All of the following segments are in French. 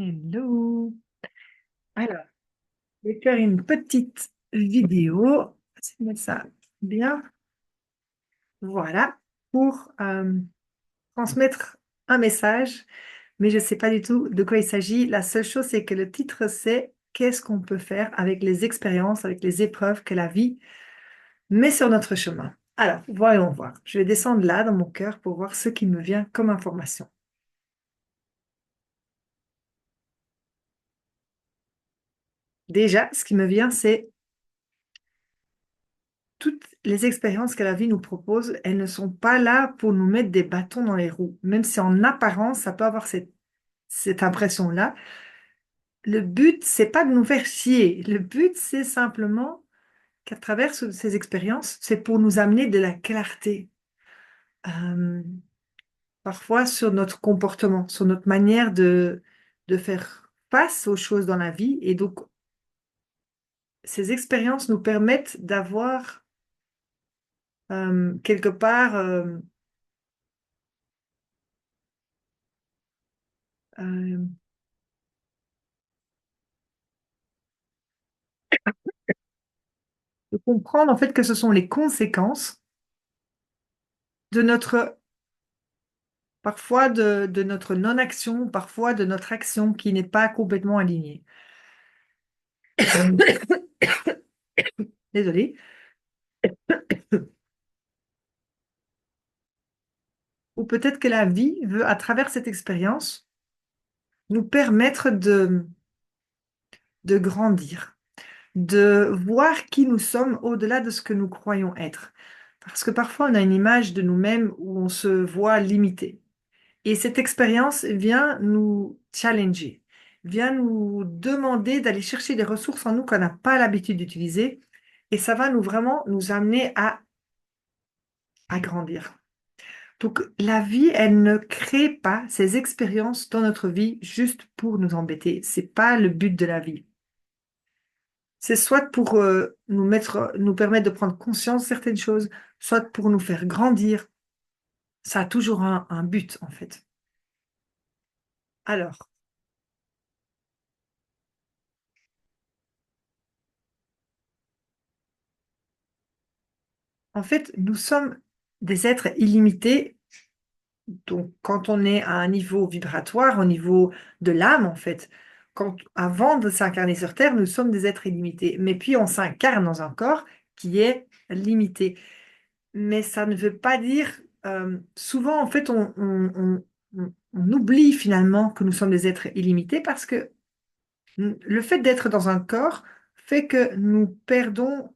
Hello. Alors, je vais faire une petite vidéo. Je vais mettre ça bien. Voilà. Pour transmettre un message, mais je ne sais pas du tout de quoi il s'agit. La seule chose, c'est que le titre, c'est qu'est-ce qu'on peut faire avec les expériences, avec les épreuves que la vie met sur notre chemin. Alors, voyons voir. Je vais descendre là dans mon cœur pour voir ce qui me vient comme information. Déjà, ce qui me vient, c'est toutes les expériences que la vie nous propose, elles ne sont pas là pour nous mettre des bâtons dans les roues, même si en apparence, ça peut avoir cette impression-là. Le but, c'est pas de nous faire chier. Le but, c'est simplement qu'à travers ces expériences, c'est pour nous amener de la clarté, euh, parfois sur notre comportement, sur notre manière de faire face aux choses dans la vie. Et donc, ces expériences nous permettent d'avoir quelque part euh, de comprendre en fait que ce sont les conséquences de notre, parfois de notre non-action, parfois de notre action qui n'est pas complètement alignée. Désolée. Ou peut-être que la vie veut, à travers cette expérience, nous permettre de grandir, de voir qui nous sommes au-delà de ce que nous croyons être. Parce que parfois, on a une image de nous-mêmes où on se voit limité. Et cette expérience vient nous challenger, vient nous demander d'aller chercher des ressources en nous qu'on n'a pas l'habitude d'utiliser. Et ça va nous vraiment nous amener à grandir. Donc la vie, elle ne crée pas ces expériences dans notre vie juste pour nous embêter. C'est pas le but de la vie. C'est soit pour nous permettre de prendre conscience de certaines choses, soit pour nous faire grandir. Ça a toujours un but, en fait. Alors, en fait, nous sommes des êtres illimités. Donc, quand on est à un niveau vibratoire, au niveau de l'âme, en fait, avant de s'incarner sur Terre, nous sommes des êtres illimités. Mais puis, on s'incarne dans un corps qui est limité. Mais ça ne veut pas dire, souvent, en fait, on oublie finalement que nous sommes des êtres illimités parce que le fait d'être dans un corps fait que nous perdons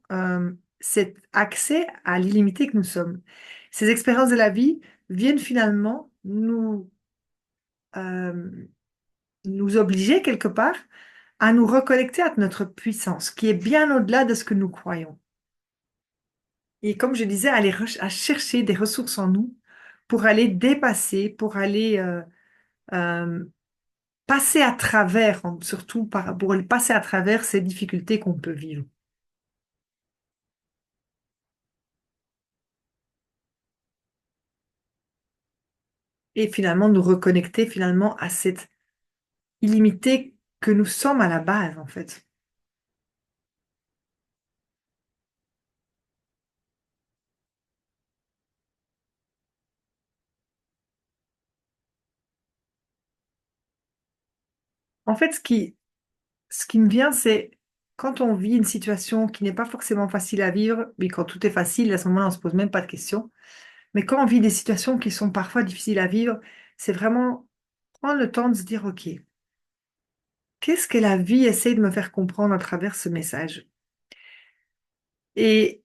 cet accès à l'illimité que nous sommes. Ces expériences de la vie viennent finalement euh, nous obliger quelque part à nous reconnecter à notre puissance, qui est bien au-delà de ce que nous croyons. Et comme je disais, à chercher des ressources en nous pour aller dépasser, pour aller euh, passer à travers, surtout pour passer à travers ces difficultés qu'on peut vivre. Et finalement nous reconnecter finalement à cette illimité que nous sommes à la base, en fait. En fait, ce qui me vient, c'est quand on vit une situation qui n'est pas forcément facile à vivre, mais quand tout est facile, à ce moment-là, on ne se pose même pas de questions. Mais quand on vit des situations qui sont parfois difficiles à vivre, c'est vraiment prendre le temps de se dire, OK, qu'est-ce que la vie essaie de me faire comprendre à travers ce message? Et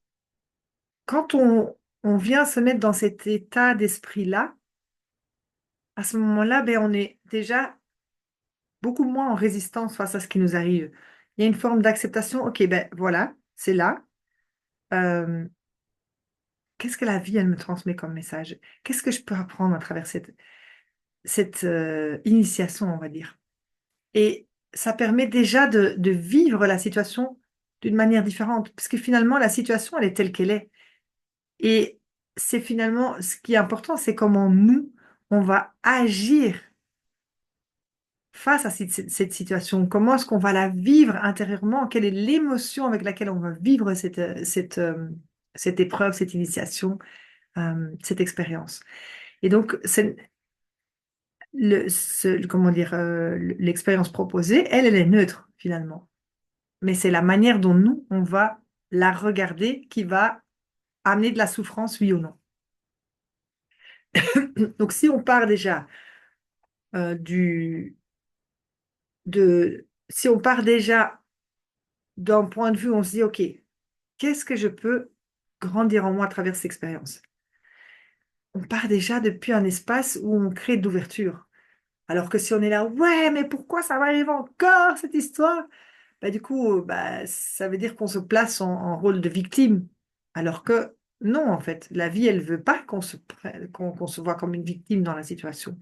quand on vient se mettre dans cet état d'esprit-là, à ce moment-là, ben, on est déjà beaucoup moins en résistance face à ce qui nous arrive. Il y a une forme d'acceptation. Ok, ben voilà, c'est là. Euh, qu'est-ce que la vie, elle me transmet comme message? Qu'est-ce que je peux apprendre à travers cette initiation, on va dire? Et ça permet déjà de vivre la situation d'une manière différente, parce que finalement, la situation, elle est telle qu'elle est. Et c'est finalement, ce qui est important, c'est comment nous, on va agir face à cette situation? Comment est-ce qu'on va la vivre intérieurement? Quelle est l'émotion avec laquelle on va vivre cette épreuve, cette initiation, cette expérience? Et donc, comment dire, l'expérience proposée, elle est neutre finalement. Mais c'est la manière dont nous, on va la regarder qui va amener de la souffrance, oui ou non. Donc, si on part déjà euh, du, si on part déjà d'un point de vue, on se dit, OK, qu'est-ce que je peux grandir en moi à travers cette expérience? On part déjà depuis un espace où on crée d'ouverture. Alors que si on est là, ouais, mais pourquoi ça m'arrive encore cette histoire? Bah, du coup, bah, ça veut dire qu'on se place en rôle de victime. Alors que non, en fait, la vie, elle veut pas qu'on se voit comme une victime dans la situation.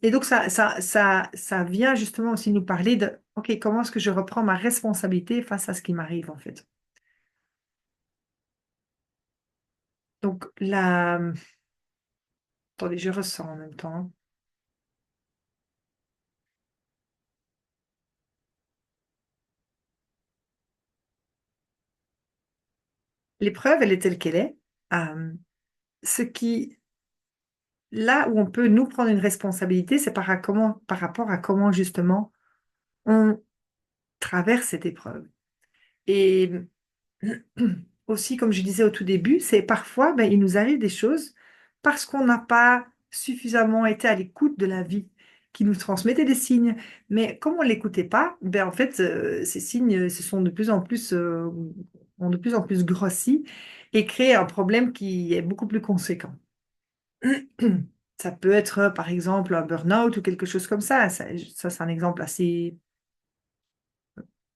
Et donc, ça vient justement aussi nous parler de, OK, comment est-ce que je reprends ma responsabilité face à ce qui m'arrive, en fait. Donc, attendez, je ressens en même temps, hein. L'épreuve, elle est telle qu'elle est. Euh, ce qui, là où on peut nous prendre une responsabilité, c'est par rapport à comment justement on traverse cette épreuve. Et aussi, comme je disais au tout début, c'est parfois, ben, il nous arrive des choses parce qu'on n'a pas suffisamment été à l'écoute de la vie qui nous transmettait des signes. Mais comme on ne l'écoutait pas, ben, en fait, ces signes se sont de plus en plus, ont de plus en plus grossi et créé un problème qui est beaucoup plus conséquent. Ça peut être, par exemple, un burn-out ou quelque chose comme ça. Ça, c'est un exemple assez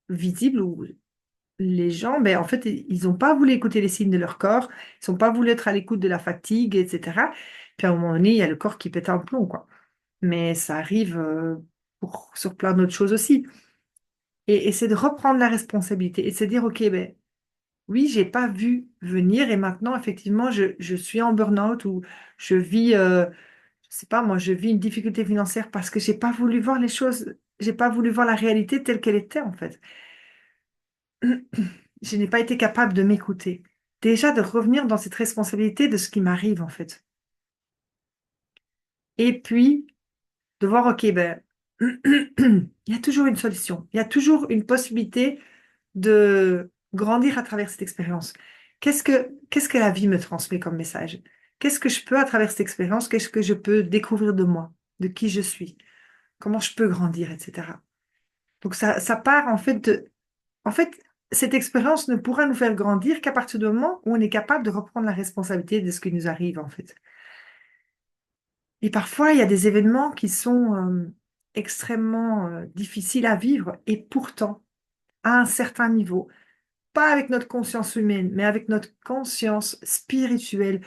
visible où les gens, ben, en fait, ils n'ont pas voulu écouter les signes de leur corps, ils n'ont pas voulu être à l'écoute de la fatigue, etc. Puis à un moment donné, il y a le corps qui pète un plomb, quoi. Mais ça arrive sur plein d'autres choses aussi. Et c'est de reprendre la responsabilité et de se dire, OK, ben, oui, j'ai pas vu venir et maintenant, effectivement, je suis en burn-out ou je vis, je sais pas, moi, je vis une difficulté financière parce que j'ai pas voulu voir les choses, j'ai pas voulu voir la réalité telle qu'elle était, en fait. Je n'ai pas été capable de m'écouter. Déjà, de revenir dans cette responsabilité de ce qui m'arrive, en fait. Et puis, de voir, OK, ben, il y a toujours une solution. Il y a toujours une possibilité de grandir à travers cette expérience. Qu'est-ce que la vie me transmet comme message? Qu'est-ce que je peux, à travers cette expérience, qu'est-ce que je peux découvrir de moi, de qui je suis, comment je peux grandir, etc. Donc, ça part, en fait, cette expérience ne pourra nous faire grandir qu'à partir du moment où on est capable de reprendre la responsabilité de ce qui nous arrive, en fait. Et parfois, il y a des événements qui sont extrêmement difficiles à vivre et pourtant, à un certain niveau, pas avec notre conscience humaine, mais avec notre conscience spirituelle,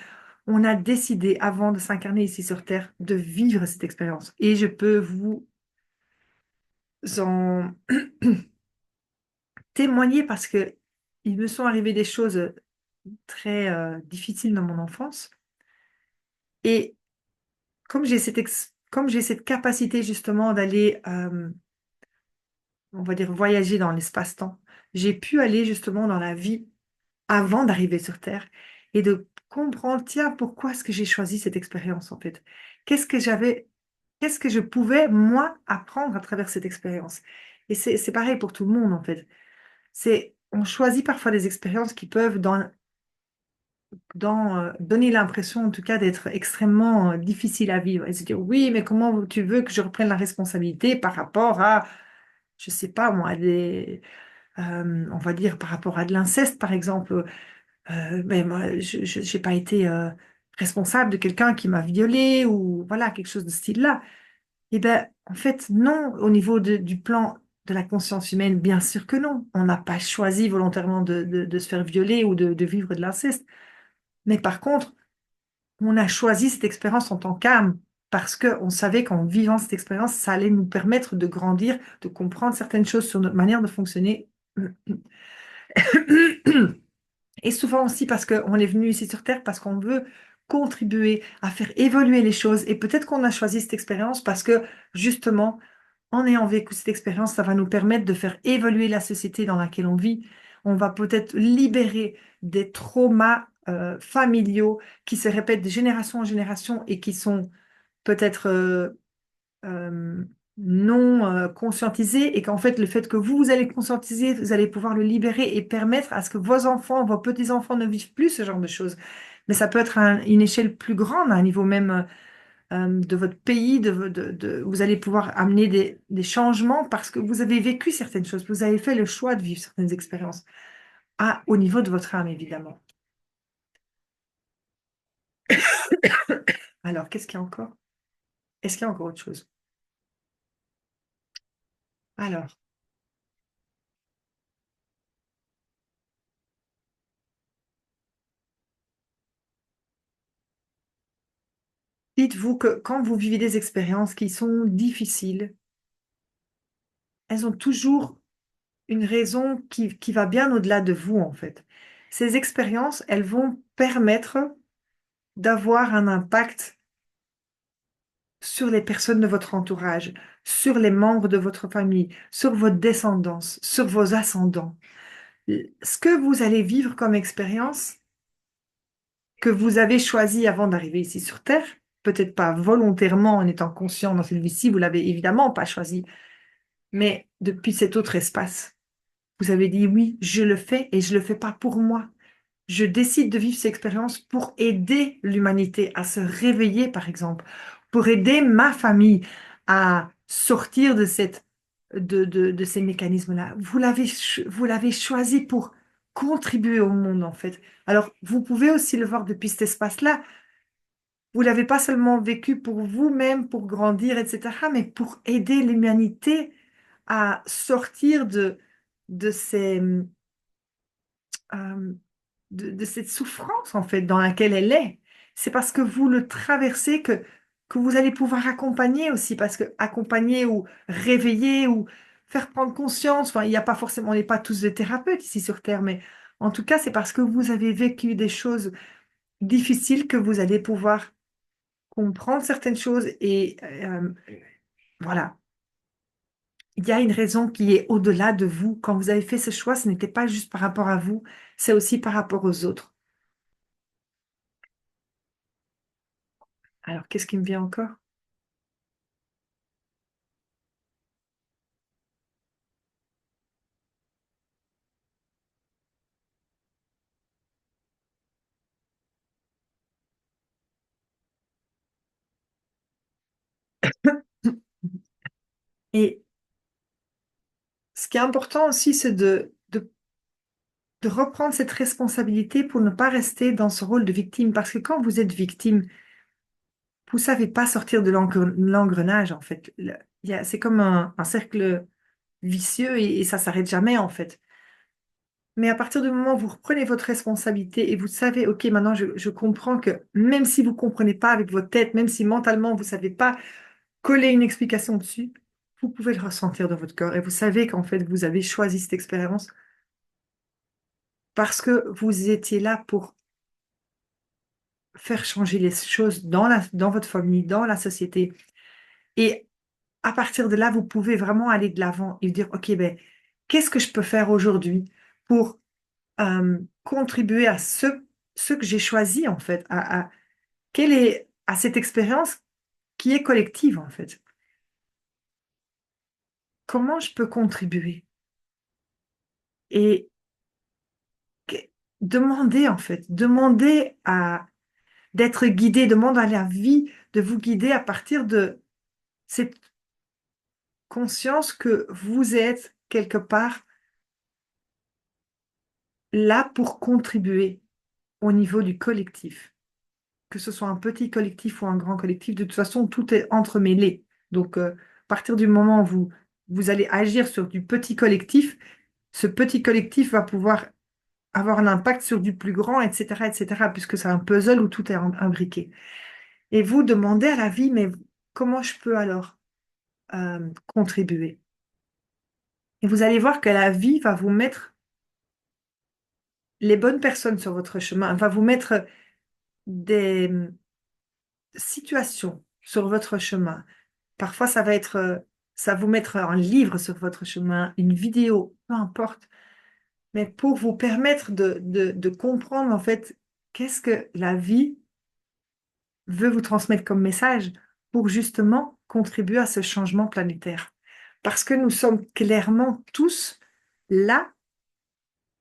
on a décidé, avant de s'incarner ici sur Terre, de vivre cette expérience. Et je peux vous en témoigner parce que il me sont arrivées des choses très difficiles dans mon enfance. Et comme j'ai cette capacité justement d'aller, on va dire, voyager dans l'espace-temps, j'ai pu aller justement dans la vie avant d'arriver sur Terre et de comprendre, tiens, pourquoi est-ce que j'ai choisi cette expérience en fait? Qu'est-ce que j'avais, qu'est-ce que je pouvais, moi, apprendre à travers cette expérience? Et c'est pareil pour tout le monde en fait. On choisit parfois des expériences qui peuvent donner l'impression, en tout cas, d'être extrêmement difficile à vivre. Et se dire, oui, mais comment tu veux que je reprenne la responsabilité par rapport à, je sais pas moi, on va dire par rapport à de l'inceste, par exemple. Ben moi, je n'ai pas été responsable de quelqu'un qui m'a violée ou voilà, quelque chose de ce style-là. Eh ben, en fait, non, au niveau du plan de la conscience humaine, bien sûr que non. On n'a pas choisi volontairement de se faire violer ou de vivre de l'inceste. Mais par contre, on a choisi cette expérience en tant qu'âme parce qu'on savait qu'en vivant cette expérience, ça allait nous permettre de grandir, de comprendre certaines choses sur notre manière de fonctionner. Et souvent aussi parce qu'on est venu ici sur Terre, parce qu'on veut contribuer à faire évoluer les choses. Et peut-être qu'on a choisi cette expérience parce que justement, en ayant vécu cette expérience, ça va nous permettre de faire évoluer la société dans laquelle on vit. On va peut-être libérer des traumas familiaux qui se répètent de génération en génération et qui sont peut-être euh, non conscientisés, et qu'en fait, le fait que vous allez conscientiser, vous allez pouvoir le libérer et permettre à ce que vos enfants, vos petits-enfants ne vivent plus ce genre de choses. Mais ça peut être à une échelle plus grande, à un niveau même de votre pays, vous allez pouvoir amener des changements parce que vous avez vécu certaines choses, vous avez fait le choix de vivre certaines expériences, au niveau de votre âme, évidemment. Alors, qu'est-ce qu'il y a encore? Est-ce qu'il y a encore autre chose? Alors, dites-vous que quand vous vivez des expériences qui sont difficiles, elles ont toujours une raison qui va bien au-delà de vous, en fait. Ces expériences, elles vont permettre d'avoir un impact sur les personnes de votre entourage, sur les membres de votre famille, sur votre descendance, sur vos ascendants. Ce que vous allez vivre comme expérience que vous avez choisi avant d'arriver ici sur Terre, peut-être pas volontairement en étant conscient dans cette vie-ci, vous l'avez évidemment pas choisi, mais depuis cet autre espace, vous avez dit oui, je le fais et je le fais pas pour moi. Je décide de vivre cette expérience pour aider l'humanité à se réveiller, par exemple, pour aider ma famille à sortir de ces mécanismes-là. Vous l'avez choisi pour contribuer au monde, en fait. Alors, vous pouvez aussi le voir depuis cet espace-là. Vous l'avez pas seulement vécu pour vous-même, pour grandir, etc., mais pour aider l'humanité à sortir de ces, euh, de cette souffrance, en fait, dans laquelle elle est. C'est parce que vous le traversez que vous allez pouvoir accompagner aussi, parce que accompagner ou réveiller ou faire prendre conscience, enfin, il n'y a pas forcément, on n'est pas tous des thérapeutes ici sur Terre, mais en tout cas, c'est parce que vous avez vécu des choses difficiles que vous allez pouvoir comprendre certaines choses et voilà. Il y a une raison qui est au-delà de vous. Quand vous avez fait ce choix, ce n'était pas juste par rapport à vous, c'est aussi par rapport aux autres. Alors, qu'est-ce qui me vient encore? Et ce qui est important aussi, c'est de reprendre cette responsabilité pour ne pas rester dans ce rôle de victime. Parce que quand vous êtes victime, vous ne savez pas sortir de l'engrenage, en fait. C'est comme un cercle vicieux et ça s'arrête jamais, en fait. Mais à partir du moment où vous reprenez votre responsabilité et vous savez, OK, maintenant je comprends que même si vous ne comprenez pas avec votre tête, même si mentalement vous ne savez pas coller une explication dessus, vous pouvez le ressentir dans votre corps et vous savez qu'en fait vous avez choisi cette expérience parce que vous étiez là pour faire changer les choses dans votre famille, dans la société. Et à partir de là, vous pouvez vraiment aller de l'avant et dire, OK, ben, qu'est-ce que je peux faire aujourd'hui pour contribuer à ce que j'ai choisi, en fait, quelle est, à cette expérience qui est collective, en fait. Comment je peux contribuer? Et que- demander, en fait, demander d'être guidé, demander à la vie de vous guider à partir de cette conscience que vous êtes quelque part là pour contribuer au niveau du collectif. Que ce soit un petit collectif ou un grand collectif, de toute façon, tout est entremêlé. Donc, à partir du moment où vous allez agir sur du petit collectif, ce petit collectif va pouvoir avoir un impact sur du plus grand, etc., puisque c'est un puzzle où tout est imbriqué. Et vous demandez à la vie, mais comment je peux alors contribuer? Et vous allez voir que la vie va vous mettre les bonnes personnes sur votre chemin, va vous mettre des situations sur votre chemin. Parfois, ça va être ça vous mettre un livre sur votre chemin, une vidéo, peu importe, mais pour vous permettre de comprendre en fait qu'est-ce que la vie veut vous transmettre comme message pour justement contribuer à ce changement planétaire. Parce que nous sommes clairement tous là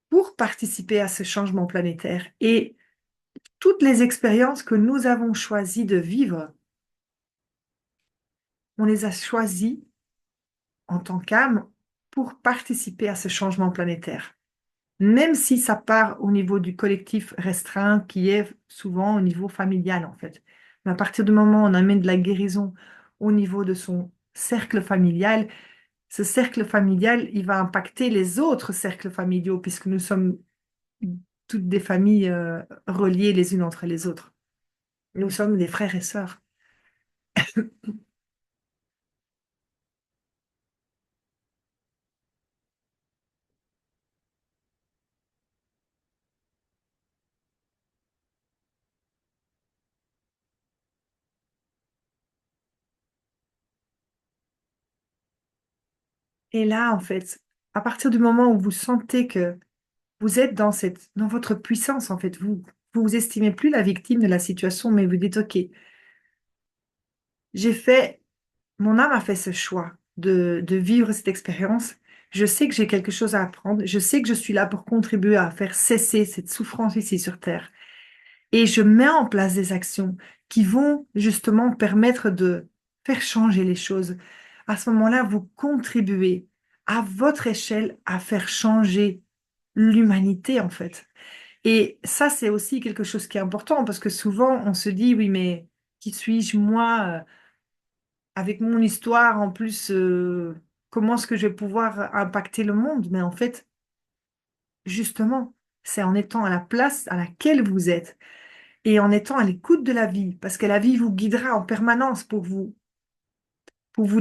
pour participer à ce changement planétaire. Et toutes les expériences que nous avons choisi de vivre, on les a choisies en tant qu'âme pour participer à ce changement planétaire. Même si ça part au niveau du collectif restreint, qui est souvent au niveau familial, en fait. Mais à partir du moment où on amène de la guérison au niveau de son cercle familial, ce cercle familial, il va impacter les autres cercles familiaux, puisque nous sommes toutes des familles reliées les unes entre les autres. Nous sommes des frères et sœurs. Et là, en fait, à partir du moment où vous sentez que vous êtes dans votre puissance, en fait, vous estimez plus la victime de la situation, mais vous dites, OK, j'ai fait, mon âme a fait ce choix de vivre cette expérience. Je sais que j'ai quelque chose à apprendre. Je sais que je suis là pour contribuer à faire cesser cette souffrance ici sur Terre. Et je mets en place des actions qui vont justement permettre de faire changer les choses. À ce moment-là, vous contribuez à votre échelle à faire changer l'humanité, en fait. Et ça, c'est aussi quelque chose qui est important parce que souvent, on se dit, oui, mais qui suis-je, moi, avec mon histoire, en plus, comment est-ce que je vais pouvoir impacter le monde? Mais en fait, justement, c'est en étant à la place à laquelle vous êtes et en étant à l'écoute de la vie, parce que la vie vous guidera en permanence pour vous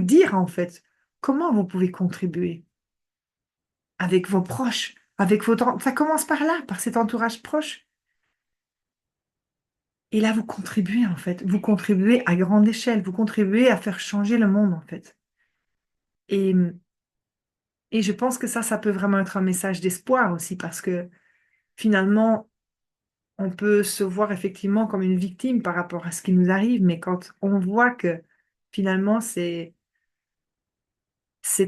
dire, en fait, comment vous pouvez contribuer avec vos proches, avec votre... Ça commence par là, par cet entourage proche. Et là, vous contribuez, en fait. Vous contribuez à grande échelle. Vous contribuez à faire changer le monde, en fait. Et, et je pense que ça peut vraiment être un message d'espoir aussi, parce que finalement, on peut se voir effectivement comme une victime par rapport à ce qui nous arrive, mais quand on voit que finalement, c'est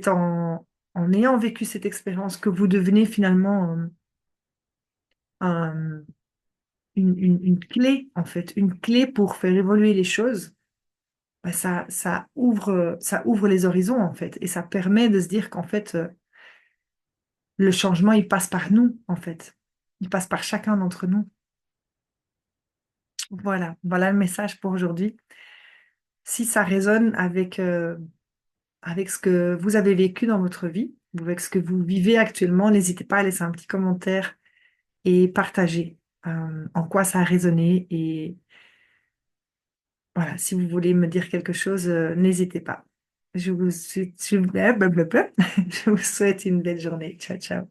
en ayant vécu cette expérience que vous devenez finalement un- une clé, en fait, une clé pour faire évoluer les choses. Bah, ça ouvre les horizons, en fait, et ça permet de se dire qu'en fait, le changement, il passe par nous, en fait. Il passe par chacun d'entre nous. Voilà le message pour aujourd'hui. Si ça résonne avec ce que vous avez vécu dans votre vie, ou avec ce que vous vivez actuellement, n'hésitez pas à laisser un petit commentaire et partager en quoi ça a résonné. Et voilà, si vous voulez me dire quelque chose, n'hésitez pas. Blablabla. Je vous souhaite une belle journée. Ciao, ciao.